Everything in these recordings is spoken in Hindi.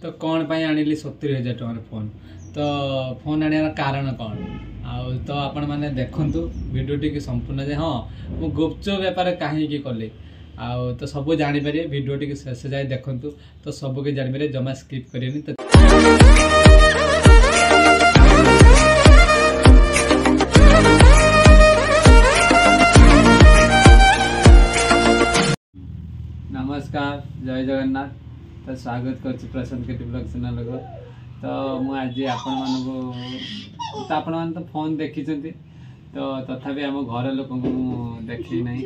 तो कौन पाई आनिली 70,000 टकर फोन तो फोन आने कारण कौन आउ तो आपण मैंने देखंतु वीडियो टी संपूर्ण जे हाँ मु गुपचुप बेपार कहीं कली आउ तो सब जानी पारे वीडियो टी शेष जाए देखंतु तो सब के जानी पारे जमा स्किप करियनि तो नमस्कार जय जगन्नाथ तो स्वागत कर प्रशांत केटी ब्लॉग चैनल को तो मुझे आपण मानक तो आपण मान तो फोन देखी तो तथापि आम घर लोक देखी नहीं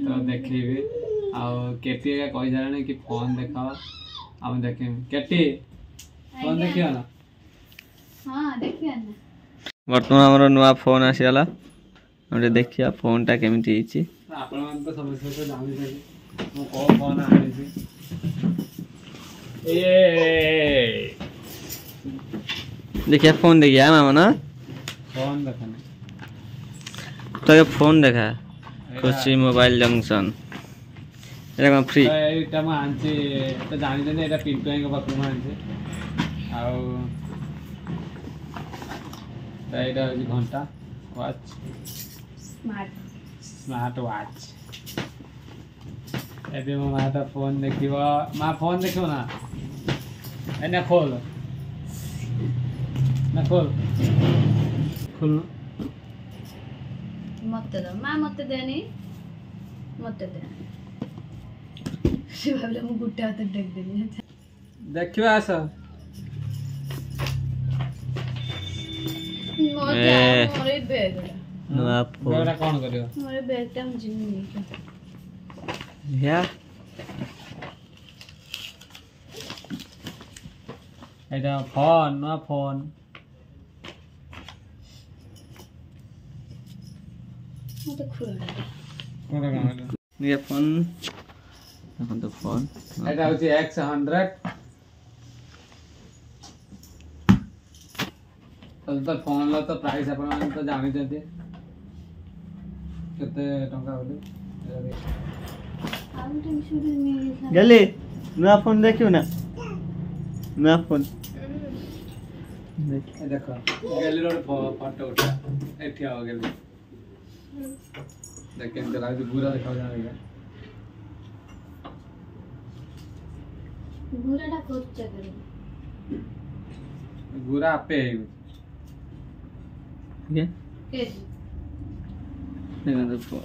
तो देखी केटी कही सारे कि फोन देख आम देख केटी फोन देखियो ना हाँ देखियो ना वर्तमान हमर नुआ फोन आसीला हमरे देखिया फोन टा केमिति हिची आपण मान तो समस्या तो जानि छै मु को फोन आनी छी ए देखिया फोन देखिया मामा ना फोन देखने तो ये फोन देखा खुशी मोबाइल जंक्शन एटा कोन फ्री एटा म आंची तो जानि जने एटा पिंटू के पाखु म आंची आउ एटा घंटा वॉच स्मार्ट वॉच एबे मो माता फोन देखिबो मा फोन देखिबो ना एने खोल ना खोल मत दो मां मत देनी मत दे से भाबले मु गुट्टा हाथ देख देनी देखिबा आस मोरे बैग नुआ फोन बेटा कोन करियो मोरे बैग टा मुझे नहीं या एटा फोन ना फोन मत खुला कोन कोन ये फोन এখন তো ফোন এটা হচ্ছে X100 तो फोन ला तो प्राइस अपन तो जानि जते केते टंका होले आउट इंश्योरेंस में गले नुआ फोन देखियो ना नुआ फोन देख देखो गैलरी रो फोटो उठा एठी आओ गैलरी देख के लाग पूरा दिखाओ जाएगा गुराडा कोच्चा करे गुरा पे ये के देखो तो फोन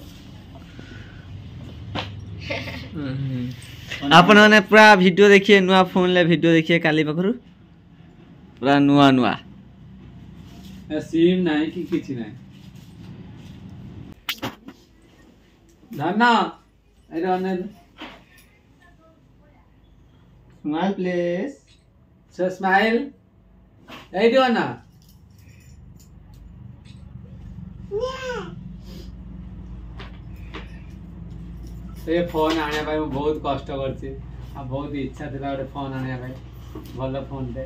आपण माने पूरा वीडियो देखिए नुआ फोन ले वीडियो देखिए काली पखरु पूरा नुआ नुआ सिम नहीं कि किछि नहीं धन्ना एरे अने स्माइल प्लेस से स्माइल ए दियो ना ये फोन आने भाई मैं बहुत कष्ट करছি आ बहुत इच्छा थिला गोटे फोन आने भाई भलो फोन दे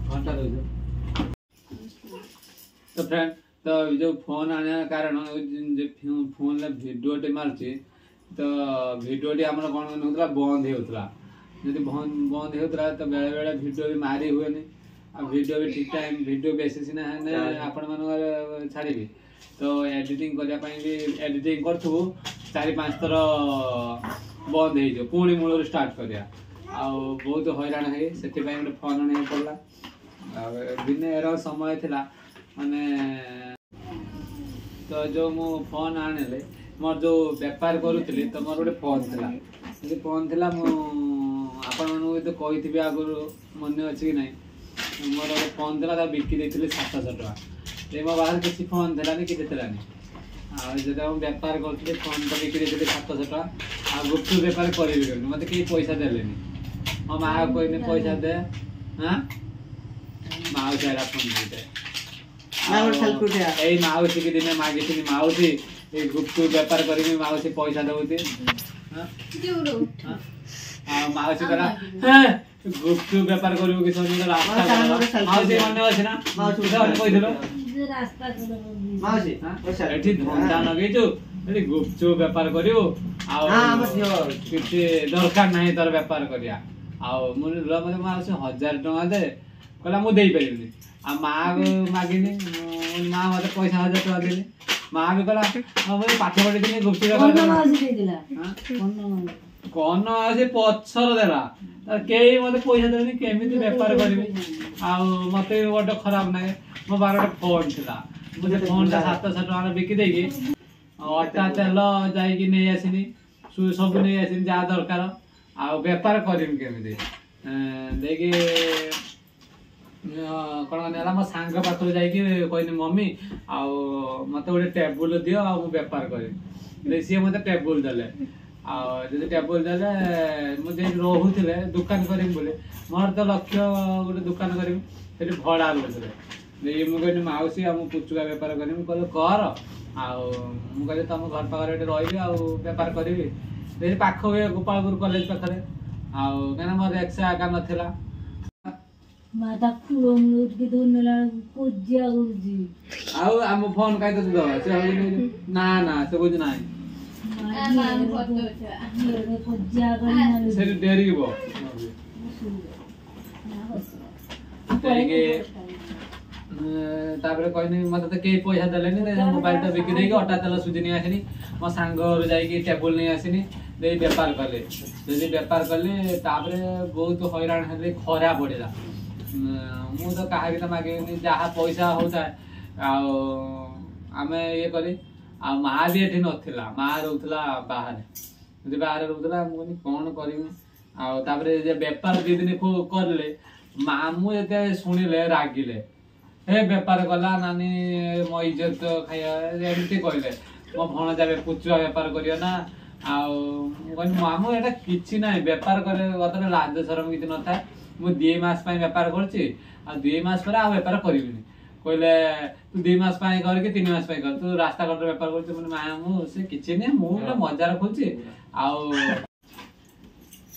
घंटा दो तो फ्रेंड तो जो फोन आने कारण जे फोन ले वीडियो टे मारछि तो वीडियो टी हमर कोन होतला बंद हेउतला जदी बंद हेउतला तो बेले बेले वीडियो भी मारी हुएनी आ वीडियो भी ठीक टाइम वीडियो बेसिस ना है आपण मन छाड़ीबी तो एडिटिंग करिया पई भी एडिटिंग करथु 4-5 थर बंद हे जो पुणी मूल स्टार्ट करिया आ बहुत हैरान है सेति पई गोटे फोन आने पड़ला आ दिन एरो समय थिला माने तो जो मु फोन आनेले मोर जो व्यापार करूली तो मोर गोटे फोन थिला जे फोन थिला मु आपण मानु तो कहिथिबे आगु मन अछि कि नहीं मोर गोटे फोन थिला ता बिक्री देथिले 700 टका ते मो बाहर किसी फोन थिला नि कि देथिला नि आ जदा हम व्यापार करथले फोन तो बिक्री देथिले 700 टका आ गुप्त व्यापार करिबे कि मते के पैसा देलेनी हम आ कोइ ने पैसा दे हां माउ चारा फोन दे ना और साल कुटिया ए माउसी के दिने मागिथिनी माउसी ए गुप्त व्यापार करिबे माउसी पैसा दउते हां जोरो आ माउसी करा हां गुप्त व्यापार करिबो कि सोनी रास्ता माउसी मने अछि ना माउसी उठा कहिदलो रास्ता माउसी हां एठी धंदा नगे जो एठी गुप्त व्यापार करियो ଆଉ କିଛି ଦରକାର ନାହିଁ ତୋର ବେପାର କରିବା ଆଉ ମୁଁ ମତେ ମାଉସୀ 1000 ଟଙ୍କା ଦେ କହିଲା ମୁଁ ଦେଇପାରିବିନି ଆଉ ମାକୁ ମାଗିନି ମା ମତେ ପଇସା 1000 ଟଙ୍କା ଦେଲି ମା ବି କହିଲା ମୁଁ ପାଠ ପଢିଥିଲି ଗୁପ୍ତି କଣ ସେ ପଛର ଦେଲା କେହି ମତେ ପଇସା ଦେବେନି କେମିତି ବେପାର କରିବି ଆଉ ମତେ ବି ବଡ ଖରାପ ନାହିଁ ମୋ 12ଟା ଫୋନ ଥିଲା ମୁଁ ସେ ଫୋନଟା 700 ଟଙ୍କା ବିକି ଦେଇକି ଅଟା ତେଲ ଯାଇକି ନେଇ ଆସିନି ସବୁ ନେଇ ଆସିନି ଯାହା ଦରକାର ଆଉ ବେପାର କରିବି କେମିତି ଦେଇକି କଣ ହେଲା ମୋ ସାଙ୍ଗ ପାଖରୁ ଯାଇକି କହିନି ମମି ଆଉ ମତେ ଗୋଟେ ଟେବୁଲ ଦିଅ ଆଉ ମୁଁ ବେପାର କରିବି ସିଏ ମତେ ଟେବୁଲ ଦେଲେ ଆଉ ଯଦି ଟେବୁଲ ଦେଲେ ମୁଁ ଯେମିତି ରହୁଥିଲେ ଦୋକାନ କରିବି ବୋଲି ମୋର ତ ଲକ୍ଷ୍ୟ ଗୋଟେ ଦୋକାନ କରିବି ସେଠି ଭଡା ରହୁଥିଲେ ମୁଁ କହିଲି ମାଉସୀ ଆଉ ମୁଁ ପୁଚୁକା ବେପାର କରିବି ମୁଁ କହିଲି କର ଆଉ ମୁଁ କହିଲି ତମ ଘର ପାଖରେ ଏଠି ରହିବି ଆଉ ବେପାର କରିବି ସେଠି ପାଖ ହୁଏ ଗୋପାଳପୁର କଲେଜ ପାଖରେ ଆଉ କାହିଁକିନା ମୋର ରିକ୍ସା ଆକା ନଥିଲା ଆଉ ଆମ ଫୋନ କାଇଁ ତ ଦବା ସେ ନା ନା ସେ କହୁଛି ନାହିଁ ସେଠି ଡେରିବ ତାପରେ କହିନି ମତେ ତ କେହି ପଇସା ଦେଲେନି ମୋବାଇଲ ଟା ବିକି ଦେଇକି ଅଟା ତେଲ ସୁଜି ନେଇ ଆସିନି ମୋ ସାଙ୍ଗ ଘରୁ ଯାଇକି ଟେବୁଲ ନେଇ ଆସିନି ଦେଇ ବେପାର କଲେ ଯଦି ବେପାର କଲି ତାପରେ ବହୁତ ହଇରାଣ ହେଲି ଖରା ପଡିଲା ମୁଁ ତ କାହାକି ତ ମାଗିନି ଯାହା ପଇସା ହଉଥାଏ ଆଉ ଆମେ ଇଏ କଲି ଆଉ ମା ବି ଏଠି ନଥିଲା ମା ରହୁଥିଲା ବାହାରେ ଯଦି ବାହାରେ ରହୁଥିଲା ମୁଁ କହିଲି କଣ କରିବି ଆଉ ତାପରେ ଯେ ବେପାର 2 ଦିନ କରିଲେ ମାମୁଁ ଯେତେ ଶୁଣିଲେ ରାଗିଲେ हे बेपार कला नानी मो इज्जत खाया एमती कहले मो भणजा पुचुआ बेपार करियो ना आउ मामू एटा किछि नाही बेपार करे गतरे लाज शरम किछि न था मु 2 मास पय बेपार करछि आ 2 मास पर आ बेपार करिबिनी कहले तू 2 मास पय कर कि 3 मास पय कर तू रास्ता कटर बेपार करछि मने मामू से किछि नै मु मजा रखुछि आउ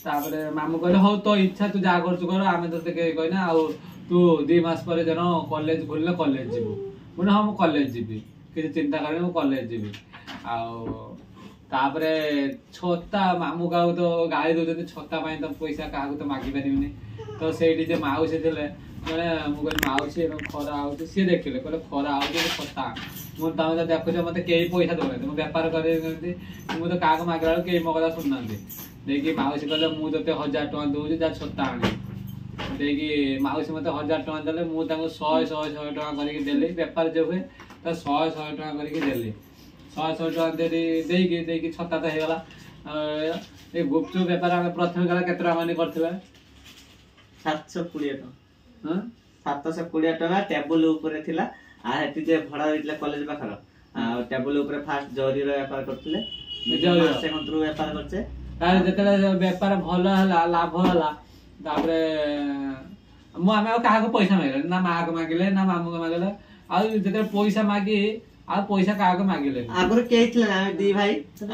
तापरे मामू कहले हो तो इच्छा तू जा करछु कर आमे तो के कहना आउ तू 2 मास पर जन कॉलेज खोलले कॉलेज जीवो मुने हम कॉलेज जीबी कि चिंता करे मु कॉलेज जीबी आउ तापरे छता मामू गाउ तो गाड़ी दो छता पाई तो पैसा काहा तो मागी परिबिनी तो सेठी जे माउसी थिले माने मु कहली माउसी एरम खरा आउती से देखिले कहले खरा आउती छता मु तमे तो देखो मते केही पैसा दोने मु व्यापार करे मु तो काहा मागला केही मो कथा सुननांती देखि माउसी कहले मु तते 1000 टका दोउ जा छता आनी देखि माउसी मते 1000 टका देले मु ताको 100 टका करके देले व्यापार जे हुए त 100 टका करके देले 100 टका देकी छता त हेगला ए गुपचुप व्यापार हम प्रथम कला केतरा माने करथिबा 720 टका हां 720 टका टेबल ऊपर थिला आ हेति जे भडा होइतला कॉलेज पाखर आ टेबल ऊपर फास्ट जरी रो व्यापार करथिले जरी से मंत्र व्यापार करछे तार जेतला व्यापार भलो हला लाभ हला तापरे मु आमे काहा को पैसा मागले ना मा को मागले ना मामू को मागले आ जेते पैसा मागी आ पैसा काहा को मागले आगुर के थिले ना दी भाई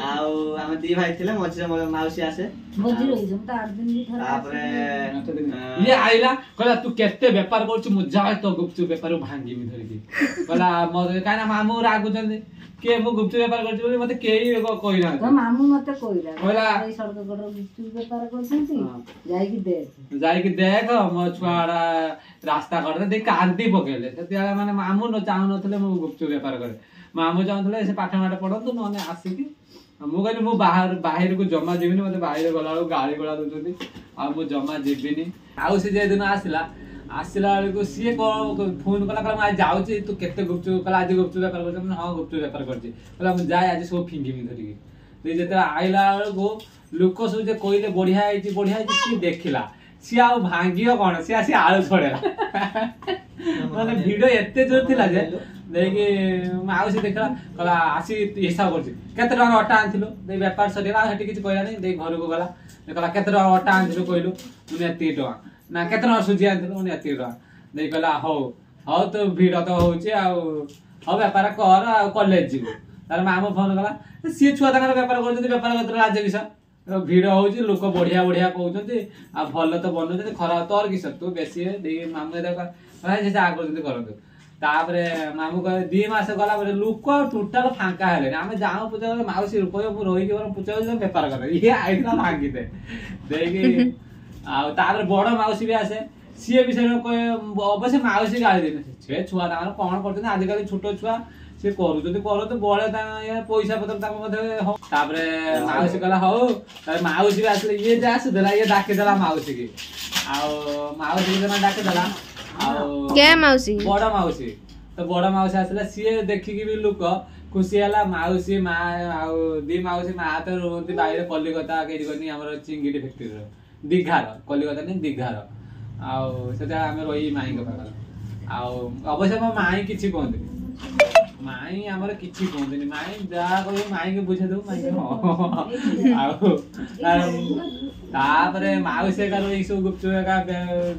आउ हम दी भाई थिले मझे माउसी आसे मझे रहि जम त 8 दिन भी थरा तापरे ये आइला कहला तू केते व्यापार करछु मु जाय तो गुपचुप व्यापार भांगी मी धरि कहला म काना मामू रागु जंदे के मु गुपचुप व्यापार करछु बोली मते केही कहि ना तो मामू मते कहला ए सड़क गडर गुपचुप व्यापार करछंती जाई कि देख मो छुआडा रास्ता करदे देख कांती पकेले ततिया माने मामू न चाहु नथले मु गुपचुप व्यापार करे मामू चाहथले से पाठ माठ पढंतु नने आसी कि मु कहली मु बाहर को जमा जेबिनी मते बाहर गला गाड़ी गोला दोचंती आ मु जमा जेबिनी आउ से जे दिन आसिला को सी फोन कला कला आज जाउची तू केते गुपचुप कला आज गुपचुप व्यापार करछ हां गुपचुप व्यापार करछ कला मु जाय आज सब फिंगिमी धरि के जेते आइला को लोक सब जे कइले बढ़िया आइची सी देखिला सी आ भांगियो कोन सी आसी आळू छोडेला माने वीडियो एते जोर थिला जे देखि माउसी देखला कला आसी हिसाब करछि केते टका अटा आनथिलो दे व्यापार सरीला हटी किछ कहला नै दे घर को गला कला केते टका अटा आनथिलो कइलु मुने 30 टका ना केते टका सुजी आनथिलो मुने 30 टका दे कला हो तो भीड़ तो होछि आ हो व्यापार कर आ कॉलेज जीवो तार मामू फोन कला सी छुआ तकर व्यापार करछथि व्यापार करत राज विषय भीड़ होउछि लोक बढ़िया बढ़िया कहउछथि आ भलो तो बनउछथि खरा तोर किस तू बेसी दे मामू देखा भाई जे आ करछथि करत तापरे मामू कहे 2 मास गला पर लोक टोटल फांका हेले आमे जाऊ पूजा माउसी रुपये मु रही के पूछा बेपार कर ये आइला भांगी दे देकी आ तापरे बड़ माउसी भी आसे सी विषय अवश्य माउसी गाड़ी देने से छुआ कौन करते आजिकल छोट छुआ से करू तो बड़े पैसा पत्र माउसी कहला हौ माउसी भी आसले ये जा आसुला ये डाकिदेला माउसी की माउसी डाकिदेला क्या माउसी बड़ माउसी तो बड़ माउसी आसला सी देखिकी भी लोक खुशी है माउसी माँ आउ 2 माउसी माँ तो रोती बाहर कलिकता कहीं आम चिंगिटी फैक्ट्री दीघार कलिकता नहीं दीघार आम रही माई पाखर अवश्य मो माई कि कहते माई आमर किछि कहते माई जहाँ कह माई के बुझे दू माई तापरे माउसी का सब गुपचुप एका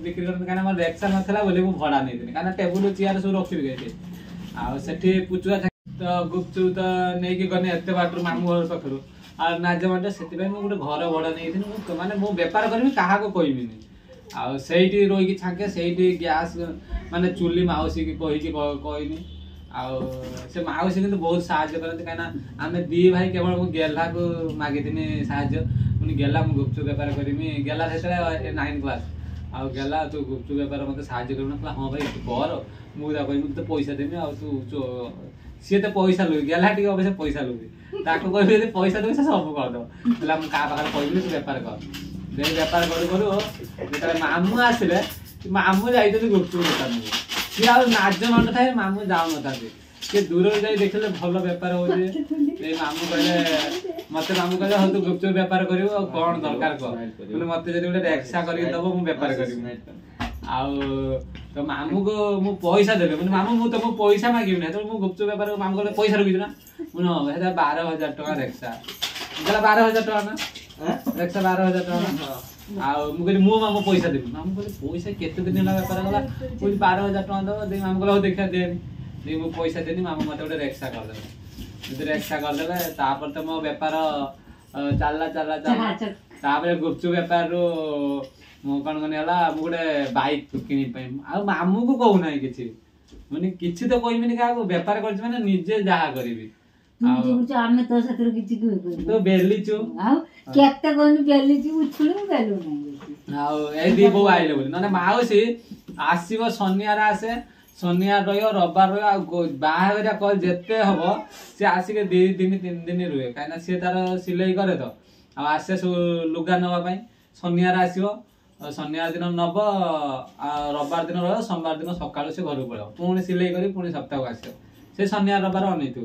बिक्री कर रेक्सा नाला बोली मुझे भड़ा नहीं कहीं टेबुल चेयर सब रखी गई आठी पुचुआ तो गुपचुप तो नहीं गने एत बाट मामू घर पाखर आ नाज बाट से गोटे घर भड़ा नहीं माने मो बेपार करी क्या कहमी आईटी रही छाके से गैस माने चुली माउसी की कहनी से माउसी किंतु बहुत साहाଯ୍य करते कहीं आम 2 भाई केवल मु गेला को मागिनी साहाଯ୍य मुझे गेला मु गुपचुप बेपार करमी गेला 9 क्लास आ गेला तू गुपचुप बेपार मत साहाଯ୍य कर हाँ भाई तू कर मुझे कहमी तो पैसा देमी आ तू सी तो पैसा लुबी गेला टी अवश्य पैसा लुबी ताको कहबी पैसा देवी से सब करद मुझे पाखे कहबी तू बेपार कर बेपार करू करू जो मामू आसिले मामू जाइए गुपचुप दुकान सी आ नाज मंड थाए मामू जाऊ ना सी दूर जाए देखले भल बेपार हो मामू कहले मत मामू कहले हाँ तू गुपचुप बेपार कर कौन दरकार कह मत जो गोटे रेक्सा करदब मुझे बेपार करी तो मामू को मु पैसा देबे माने मामू मु तुम पैसा मागिबनी तो मु गुपचुप बेपार मामू कहले पैसा रखी ना मुझे 12,000 टका रेक्सा गला 12,000 टका ना रेक्सा 12,000 टका मुझे मो मामू पैसा देबी मामू कहले पैसा केते दिन है बेपार गला 12,000 टका दब मामू कहले देखा देनी मु पैसा देनी मामू मत गोटे रेक्सा करदे रेक्सा करदे तापर तो मो बेपार चलला गुपचुप बेपार रू मु कौन कहला मु गोटे बाइक किणी मामू को कहूना कि मैंने किसी तो कहमी क्या बेपार कर निजे जहाँ करी आमे तो सतर किछि तो बेलीचु केते कोन बेलीचु उछुलु बेलु नै ए दी बो आइले बोली ना माउसी आसीबो शनिवार आसे शनिवार रहियो रविवार रहियो बाहागरिया कल जेते हबो से आसिके 2 दिन 3 दिन रुहे काइना से तार सिलाई करे तो आसे लुगा नवा पई शनिवार आसीबो शनिवार दिन नब रविवार दिन रहियो सोमवार दिन सकाळु से घर पळो पुणी सिलाई करी पुणी सप्ताह आसीबो से शनिवार रविवार अनैतु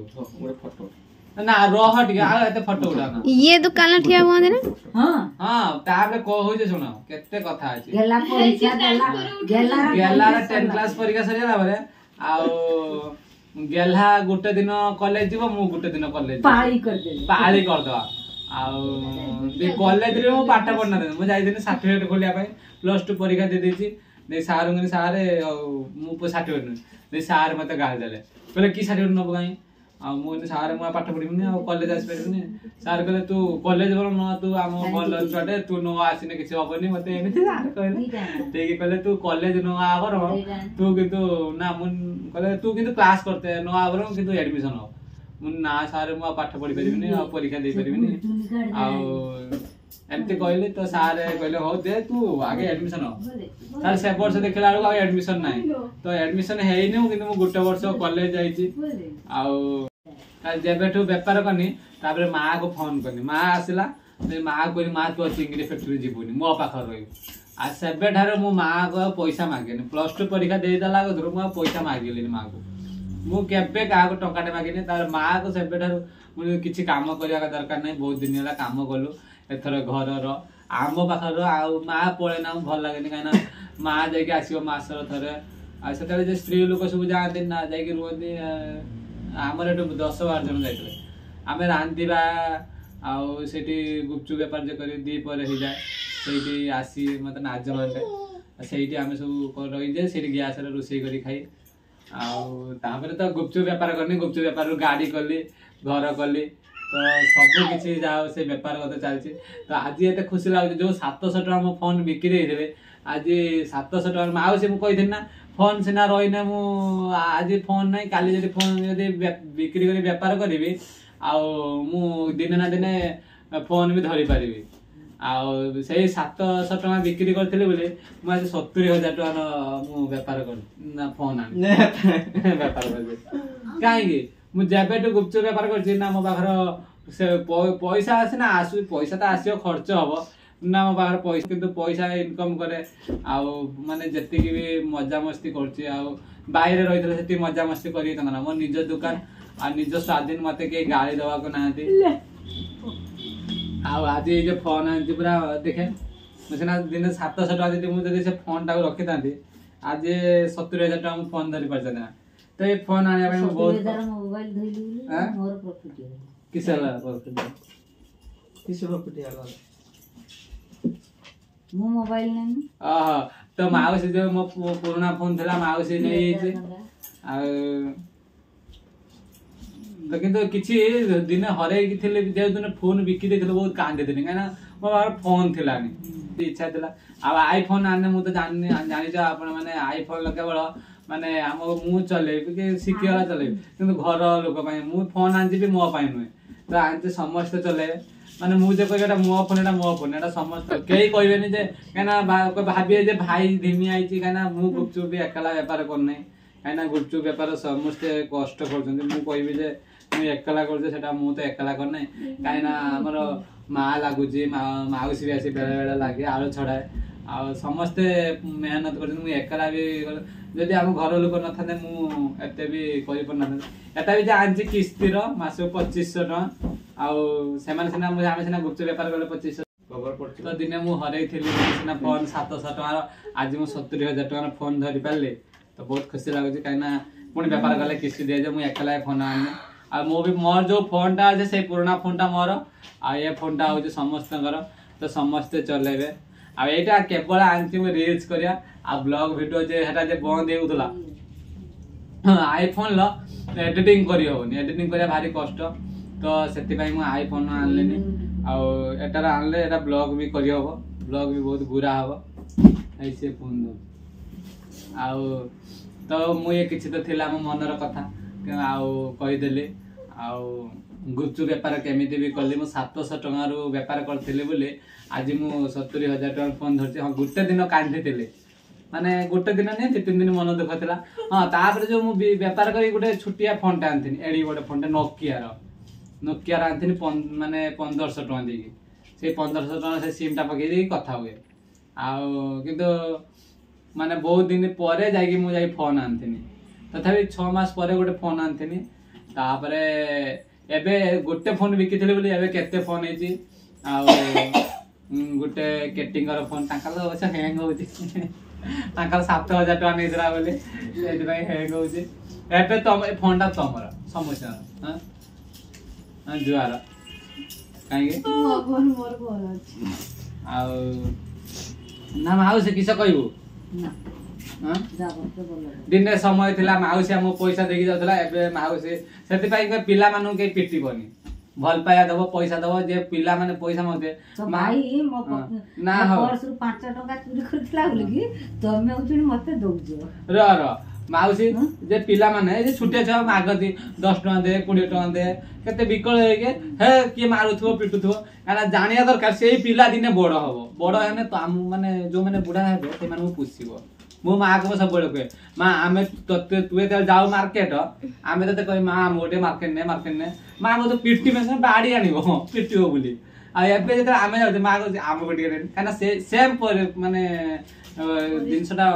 फोटो ना रह टिके आ एते फोटो उठाना ये दुकान ठिया हुआ दे ना हां हां ताबे कहू जे सुनो केते कथा अछि गेला परीक्षा देला गेला 10 क्लास परीक्षा सरिया बारे आउ गेला गोटे दिन कॉलेज जीव मु गोटे दिन कॉलेज पाळी कर दवा आउ दे कॉलेज रे मु पाठ पढना दे मु जाई दिन सर्टिफिकेट खोलिया पाई +2 परीक्षा दे देछि दे सार ngani सारे मु सर्टिफिकेट दे सार मते गाल देले कहले की सर्टिफिकेट नबो गाई आ मु सार मु पाठ पढिबनी आ कॉलेज आसी परनी सार कहले तू कॉलेज बर न तू आम बल छटे तू न आसिने किछ होबनी मते एमिति सार कहले ते की कहले तू कॉलेज न आबर तू किंतु ना मु कहले तू किंतु क्लास करते न आबर किंतु एडमिशन हो मु ना सार मु पाठ पढि परिबिनी आ परीक्षा दे परिबिनी आ एमती कहले तो सार कहले हो दे तू आगे एडमिशन हो सार से वर्ष देखला आ एडमिशन नाही तो एडमिशन हेई नै किंतु मु गुटे वर्ष कॉलेज जाईची आ जेबेठू बेपार करनी ताबरे माँ को फोन करनी माँ आसला माँ कहली माँ तू चिंगड़ी फैक्ट्री जीवनी मो पाखर रही आ सेबे ठारे मो माँ को पैसा मागेनी +2 परीक्षा दे देला गधर मु पैसा मागिलेनी माँ को मु केबे का टंकाटे मागिनी तार माँ को सेबे ठारे मु किछि काम करिया का दरकार नै बहुत दिन होला काम कलु एथर घर रो आम पाखर आ माँ पळे ना भल लागेनी काना माँ जाके आसीबो मासर थरे आ सेतले जे स्त्री लोक सब जाते ना जाके रुहती आमर एटू 10-12 जन जाइतले आमे रांदिबा आउ सेठी गुपचुप बेपार जे करी दी पर हे जाय सेठी आसी मत नाज मानते सेठी आमे सब रही जे सेठी गैस रे रोसई करी खाई आउ तापरे तो गुपचुप बेपार करनी गुपचुप बेपार गाड़ी कली घर कली तो सब किछि जाओ से बेपार कते चलछि तो आज एते खुशी लागै जो 700 टका मो फोन बिक्री हे देबे आज 700 टका माउसी मु कहि देना फोन सिना रही मु आज फोन नहीं काली जदि फोन जदि बिक्री कर बेपार करी मु दिने ना दिने फोन भी धरी पारि आउ से 700 टका बिक्री करथिले बोले मु आज 70,000 टका मु बेपार कर ना फोन आनी बेपार कर काहे मु जेबेटू गुपचुप बेपार करछि ना मो पाखर से पैसा आसे ना आसु पैसा तो आसियो खर्च हबो ना मो पाखर पैसा किंतु पैसा इनकम करे आउ माने जति की भी मजा मस्ती करछि आउ बाहर रहितले सेति मजा मस्ती करी त ना मो निज दुकान आ निज स्वाधीन मते के गाली दवा को नांती आउ आज ये जो फोन आंती पूरा देखे मसेना दिन 700 टका जति मु जति से फोन टा रखि तांती आज 70,000 टका मु फोन धरि परछ ना तो ये फोन आने में बहुत मोबाइल धइली मोर प्रॉफिट है किसला प्रॉफिट किस प्रॉफिट है मो मोबाइल नहीं आहा तो माउसी जो मो पुराना फोन थला माउसी नहीं जे तो किंतु किछि दिन हरे कि थिले जे दिन फोन बिकी देथिले बहुत कांदे देनी काना मो बार फोन थिला नि इच्छा थिला अब आईफोन आने मु तो जानि छ आपण माने आईफोन लगे बळ माने हम मु चले के सिकियला चले किंतु घर लोक पय मु फोन आंजी भी मो पय नुय तो आंते समस्त चले माने मु जे कहटा मो फोन एटा समस्त केही कहबेनी जे काना भाबिए जे भाई धिमी आइची काना मु गुपचुप भी एकला व्यापार करनै काना गुपचुप व्यापार समस्त कष्ट करछन मु कहबी जे मु एकला करछे सेटा मु तो एकला करनै काना हमर मा लागु जे माउसी आसी बेला बेला लागे आलो छडाए आ समस्त मेहनत करछन मु एकला भी जदि हम घर लोक न थाने मु एते भी करि पर न एटा भी जे आंची किस्तीर मासो 2500 टका आ सेमान सेना मु आमे सेना गुप्त व्यापार करले 2500 कवर पड़छ तो दिने मु हरै थिली सेना फोन 700 टका आज मु 70,000 टका फोन धरि पाले तो बहुत खुशी लागो जे काइना पुनी व्यापार करले किस्ती दे जे मु एकला फोन आने आ मो भी मोर जो फोन टा जे से पुराना फोन टा मोर आ ये फोन टा हो जे समस्त कर तो समस्त चलेबे आ एटा केवल आंची मु रील्स करिया आ ब्लॉग वीडियो जे हेटा जे बंद हेउतला आईफोन ल एडिटिंग करी होनी एडिटिंग करिया भारी कष्ट तो सेति पई मु आईफोन आनलेनी आ एटार आनले एटा ब्लॉग भी करी होबो ब्लॉग भी बहुत गुरा होबो ऐसे फोन दो आ तो मु ये किछि तो थिला मो मनर कथा आ कहि देले आ गुपचुप व्यापार केमिति भी करली मु 700 टका रो व्यापार करथिले बोले आज मु 70,000 टका फोन धरछि हां गुटे दिन कांधितिले माने गुटे दिन नै 3 दिन मन दुख थिला हां तापर जो मु व्यापार करी गुटे छुटिया फोन टा आनथिनी एडी गुटे फोन टा नोकिया रा आनथिनी माने 1500 टका देकी से 1500 टका से सिम टा पके देकी कथा हुए आ किंतु माने बहुत दिन परे जाई मु जाई फोन आनथिनी तथापि 6 मास परे गुटे फोन आनथिनी तापरे एबे गुटे फोन बिकिथिले बोली एबे केते फोन हेची आ गुटे केटिंगर फोन तांकाल अवश्य हैंग होची तांकाल 7000 टका नेजरा बोले एति भाई हैंग होची एबे तम फोन टा तमरा समस्या हां जुआर काहे के फोन मोर फोन अछि आ ना माउ से किस कहबो ना हां जाबो तो बोल दिन समय थिला माउसी हम पैसा देकी जातला एबे माउसी सेति पई के पिला मानु के पिटिबनी भल पाया दबो पैसा दबो जे पिला माने पैसा मते तो भाई मो ना हो पर्स रु 5 टका चोरी करथला बोलकी तमे उचुनी मते दउजो र माउसी जे पिला माने जे छुटे छ मागती 10 टका दे 20 टका दे केते बिकल हे के हे की मारुथबो पिटुथबो काना जानिया दरकार सेही पिला दिने बड़ हेने तो हम माने जो माने बुढा हेबे ते माने पुछिबो मो माँ को सब बड़े कहे माँ आमे तते तुए तेल जाओ मार्केट आमे तते कहि माँ मोटे मार्केट ने माँ को तो पिट्टी में से बाड़ी आनिबो पिट्टीओ बोली आ एबे जे आमे जाउ माँ को आम को टिके काना से सेम पर माने दिनसटा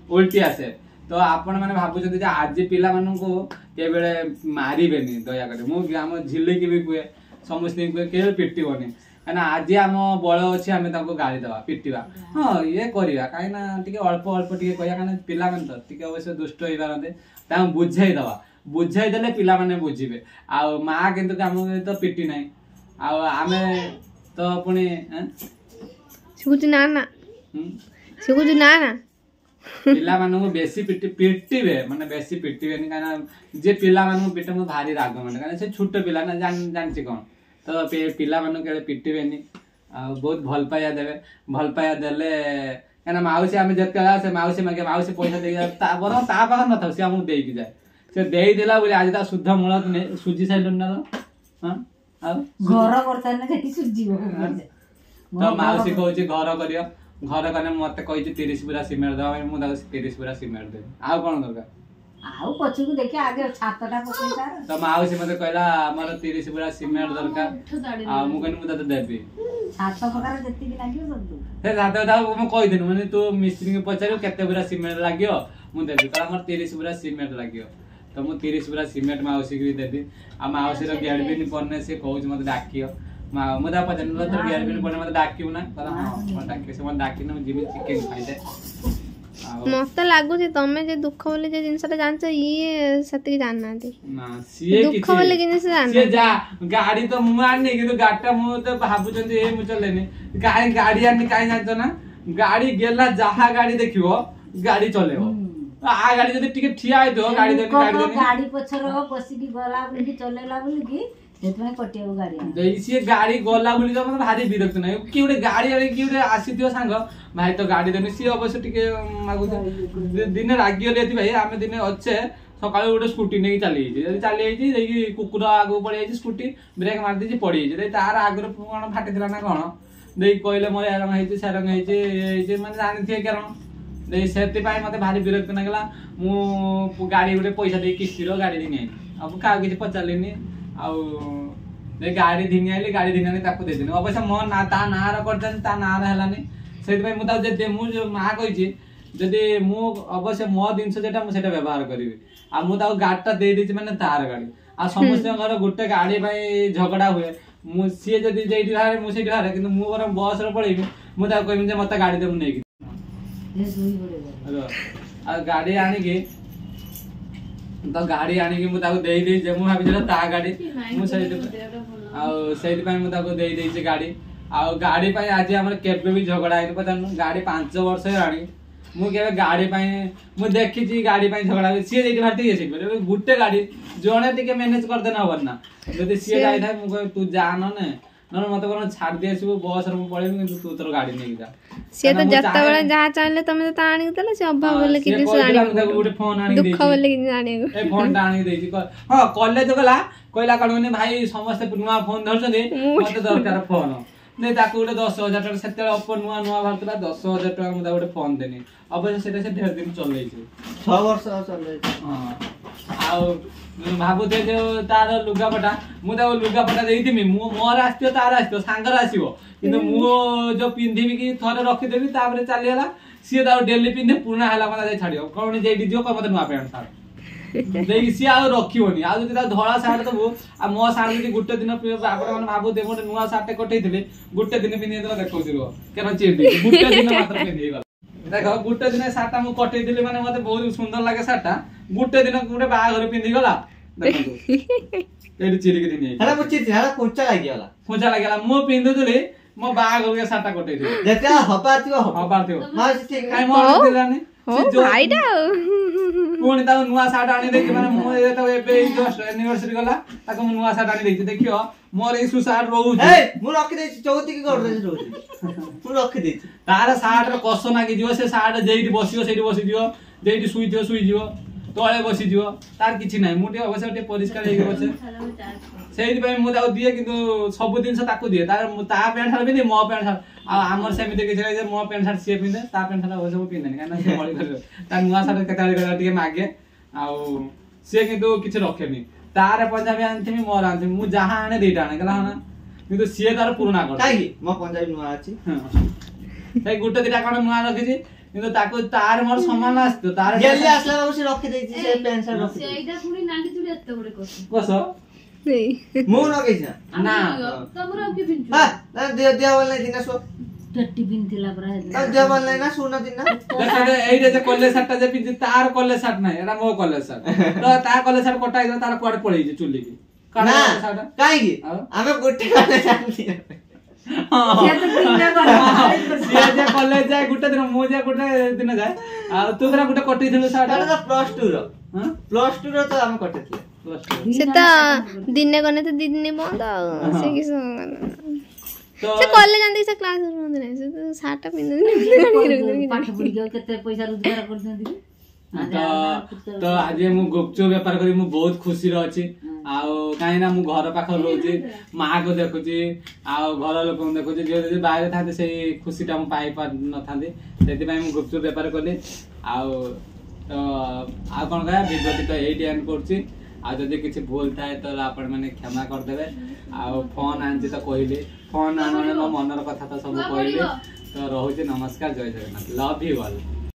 उल्टी आसे तो आपण माने भाबु जदी जे आज पिला मानु को के बेले मारी बेनी दया करे मो ग्राम झिल्ली की भी कुए समस्ती को के पिट्टीबोनी काना आज आम बल अच्छी आम गाड़ी दवा पिटिवा हाँ ये करवा कहीं टे अल्प अल्प टे कह पिला तो टे अवश्य दुष्ट हो पारते बुझे दवा बुझे देले पिला माने बुझिबे आ माँ किंतु आम तो पिटी नाही आम तो पुणी शिकुचु ना ना शिकुचु ना ना पिला मानू बेसी पिटिबे माने बेसी पिटिबेनी कहीं जे पिला मानू पिटे मो भारी राग माने कहीं से छोट पिला ना जानछि कोन तो पिला मानू के पिटिबेनी बहुत भल पाया देबे भल पाया देले କାହିଁକିନା ମାଉସୀ ଆମେ ଯେତେବେଳେ ସେ ମାଉସୀ ମାଗେ ମାଉସୀ ପଇସା ଦେଇକି ବରଂ ତା ପାଖରେ ନଥାଉ ସେ ଆମକୁ ଦେଇକି ଯାଏ ସେ ଦେଇଥିଲା ବୋଲି ଆଜି ତା ଶୁଦ୍ଧ ମୂଳ ସୁଜି ସାରିଲୁଣି ନା ଆଉ ଘର କରିଥାନ୍ତି ସେଠି ସୁଝିବ ତ ମାଉସୀ କହୁଛି ଘର କରିବ ଘର କଲେ ମତେ କହିଛି 30 ପୁରା ସିମେଣ୍ଟ ଦେବା ପାଇଁ ମୁଁ ତାକୁ 30 ପୁରା ସିମେଣ୍ଟ ଦେବି ଆଉ କଣ ଦରକାର ଆଉ ପଛକୁ ଦେଖି ଆଗେ ଛାତଟା ପକେଇଥା ତ ମାଉସୀ ମତେ କହିଲା ଆମର 30 ପୁରା ସିମେଣ୍ଟ ଦରକାର ଆଉ ମୁଁ କହିଲି ମୁଁ ତତେ ଦେବି ଛାତ ପକାର ଯେତିକି ଲାଗିବ ସବୁ ସେ ସାତ କଥା ମୁଁ କହିଥିଲି ମାନେ ତୁ ମିସ୍ତ୍ରୀଙ୍କୁ ପଚାରିବୁ କେତେ ପୁରା ସିମେଣ୍ଟ ଲାଗିବ ମୁଁ ଦେବି କହିଲା ମୋର 30 ପୁରା ସିମେଣ୍ଟ ଲାଗିବ ତ ମୁଁ 30 ପୁରା ସିମେଣ୍ଟ ମାଉସୀ କି ଦେବି ଆଉ ମାଉସୀର ଗେଡବିନ ପନେ ସେ କହୁଛି ମତେ ଡାକିବ ମୁଁ ତା ପଚାରିଲି ତୋର ଗେଡବିନ ପନେ ମତେ ଡାକିବୁ ନା କହିଲା ହଁ ମତେ ଡାକିବ ସେ ମତେ ଡାକିନା ମୁଁ ଯିବି ଚିକେନ ଖାଇଦେ ମତେ ଲାଗୁଛି ତମେ ଯେ ଦୁଃଖ ବୋଲି ଯେ ଜିନିଷଟା ଜାଣିଛ ଇଏ ସେତିକି ଜାଣିନାହାନ୍ତି ନା ସିଏ ଦୁଃଖ ବୋଲି ଜିନିଷ ସିଏ ଜାଣିନାହାନ୍ତି ଯା ଗାଡି ତ ମୁଁ ଆଣିନି କିନ୍ତୁ ଗାଡିଟା ମୁଁ ତ ଭାବୁଛନ୍ତି ଏ ମୁଁ ଚଲେନି କାହିଁ ଗାଡି ଆଣିନି କାହିଁ ଜାଣିଛ ନା ଗାଡି ଗେଲା ଯାହା ଗାଡି ଦେଖିବ ଗାଡି ଚଲେଇବ आ गाड़ी जदी टिके ठिया आइ दो गाड़ी देनी गाड़ी पछरो बसिकी गला बुली चलेला बुली की सेतमे कटियो गाड़ी देसी गाड़ी गला बुली तो मतलब भारी विरक्त नै कि उडे गाड़ी आले कि उडे आसीथियो सांग भाई तो गाड़ी देनी सी अवश्य टिके मागु दिन रागियो लेती भाई आमे दिन अच्छे सकाळे उडे स्कूटी नै चली जाई देखि कुकुर आगु पड़ी जाई स्कूटी ब्रेक मार दी पड़ी जाई तार आगर कोन फाटी दिला ना कोन देई कहले मोर एरंग हेची सेरंग हेची माने जानि थिए कारण से मत भारी विरक्त लगला मु गाड़ी गोटे पैसा दे किस्ती गाड़ी दिन आई अब क्या किसी पचारे गाड़ी दिन आई गाड़ी दिन देदेनि अवश्य मो ना ता ना ता ना है से मुझे माँ कही जदि मु अवश्य मो जिनस जेटा मुझे व्यवहार करी आ मुझे गाड़ीटा दे मैंने तार गाड़ी आ समस्त घर गोटे गाड़ी झगड़ा हुए सी जब बाहर मुझे बाहर कि मुझे बस पड़ेबी मुझे कहमी मत गाड़ी दे नहीं गाड़ी आनिकी तो गाड़ी आनिकी मु ताको देई दे जे मु भाबी जे ता गाड़ी मु से मु ताको देई देई गाड़ी आ गाड़ी पई आज हमर केबे भी झगड़ा आइ पता गाड़ी 5 वर्ष रानी मु केबे गाड़ी पई मु देखि जी गाड़ी पई झगड़ा सी जेटी भारती ये से गुटे गाड़ी जणे टिके मैनेज कर देना होबन ना जदी सी जाई था मु तू जा न ने नन मते कोन छाड़ दे आसीबो बस रे मु पळेबी किंतु तू तोर गाड़ी नै जा से तो जत्ता बेला जहा चाहले तमे तो आनी देला से अभाव बोले कि दिस आनी गुटे फोन आनी दुख बोले कि आनी ए फोन आनी देछि हां कॉलेज गला कहला कणने भाई समस्त नुवा फोन धरछने मते दरकार फोन नै ताकू गुटे 10000 टका सेते ओप्पो नुवा भारतला 10000 टका मु गुटे फोन देनी अवश्य सेटा से ढेर दिन चलै छै 6 वर्ष चलै हां आ भाबुते जो तार लुगापटा मु लुगापटा देइथिमि मोर आस्तियो तार आस्तियो सांगर आसीबो किंतु मु जो पिंधिबि कि थरे रखि देबि तापरे चली गेला सी ता डेली पिंधे पुराना हला मते जाई छाडियो कोन जेडी दियो को मते नुवा पैंट सार्ट देई सी आ रखियोनी आ जति ता धळा सार्ट दबो आ मो सार्ट जति गुटे दिन आपण मन भाबुते मोटे नुवा सार्ट कटैथिले गुटे दिन पिंधि देला देखौदिरो केन चेडी गुटे दिन मात्र पिंधि गला देखो गुटे दिन सार्ट मु कटैथिले माने मते बहुत सुंदर लागे सार्ट गुटे दिन गुटे बाघर पिंधि गला देखो एडी चिरिक दिन हला मुची हला कोचा लागला मु पिंधुतले मो बाघर के सार्ट कटैथिले जेता हबाथियो मां ठीक काई मो दिलानी ओ भाईडा पुणी ता नुवा सार्ट आनी देखि माने मो एता एबे जस्ट एनिवर्सरी गला ताको नुवा सार्ट आनी देखि देखियो मोर ई सुसार रहू ए मु रखि देछि चौथी की कर देछि रहू मु रखि देछि तार सार्ट रो कस नागी जिवो से सार्ट जेइटी बसियो सेठी बसि जिवो जेइटी सुई जिवो तळे बसि जिवो तार किछि नै मुटे अवश्य टे परिष्कार हेइ बसे सेहि पय मु दाउ दिए किंतु सब दिन से ताकू दिए तार ता पैंट शर्ट पिंदे मो पैंट शर्ट आ हमर सेमिते किछि जे मो पैंट शर्ट से पिंदे ता पैंट शर्ट अवश्य पिंदेनी काना से मळी कर ता नुवा शर्ट केताले टिके मागे आ से किंतु किछि रखेनी तार पंजाबी आनथिमी मोर आनथिमी मु जहा आने देटा आने गला ना किंतु से तार पुराना कर काई मो पंजाबी नुवा अछि ताई गुटे दिटा कोन नुवा रखिछि किंतु ताको तार मोर समान आस्तो तार गेली आसला बाबू से रखि देछि से पैंट शर्ट रखि सेइडा पुनी नागी चुडी एते बडे कस नहीं मु न कहिछ ना तमरा के पिंचु हां ना दे वाला दिन सो टट्टी पिनथिला परा तब दे वाला ना सुन दिन ना देखो एइ जे कॉलेज शर्ट जे पिंजि तार कॉलेज शर्ट नै एरा मो कॉलेज शर्ट तो ता कॉलेज शर्ट कटाइ तार कोड पळै जे चुल्ली की ना काई की आमे गोटे काने जानती से तो पिन्ना कर से जे कॉलेज जाय गुटे दिन मु जे गुटे दिन जाय आ तू करा गुटे कटि थिलु शर्ट तो प्लस 2 रो हां प्लस 2 रो तो हम कटि थिले से तो दिने गने तो दिने बंद से कि से कॉलेज जाते से क्लास रुहंदे नहीं से साटा पिंदे पाठ पढ़ी के केते पैसा रोजगार करते तो आज मु गुपचुप व्यापार करी मु बहुत खुशी रे अछि आउ काहे ना मु घर पाखर रहउछि मां को देखुछि आउ घर लोक को देखुछि जे बाहर थाते से खुशी ता मु पाई पा न थांदे सेति पई मु गुपचुप व्यापार करली आउ तो आ कोन का वीडियो तो एटी एंड करछि आ जदि किछि भूल थाए तो आपण माने क्षमा कर देबे आउ फोन आनछि तो कहली फोन आनने मो मनर कथा तो सब कहली तो रहउछि नमस्कार जय जगन्नाथ लव यू ऑल।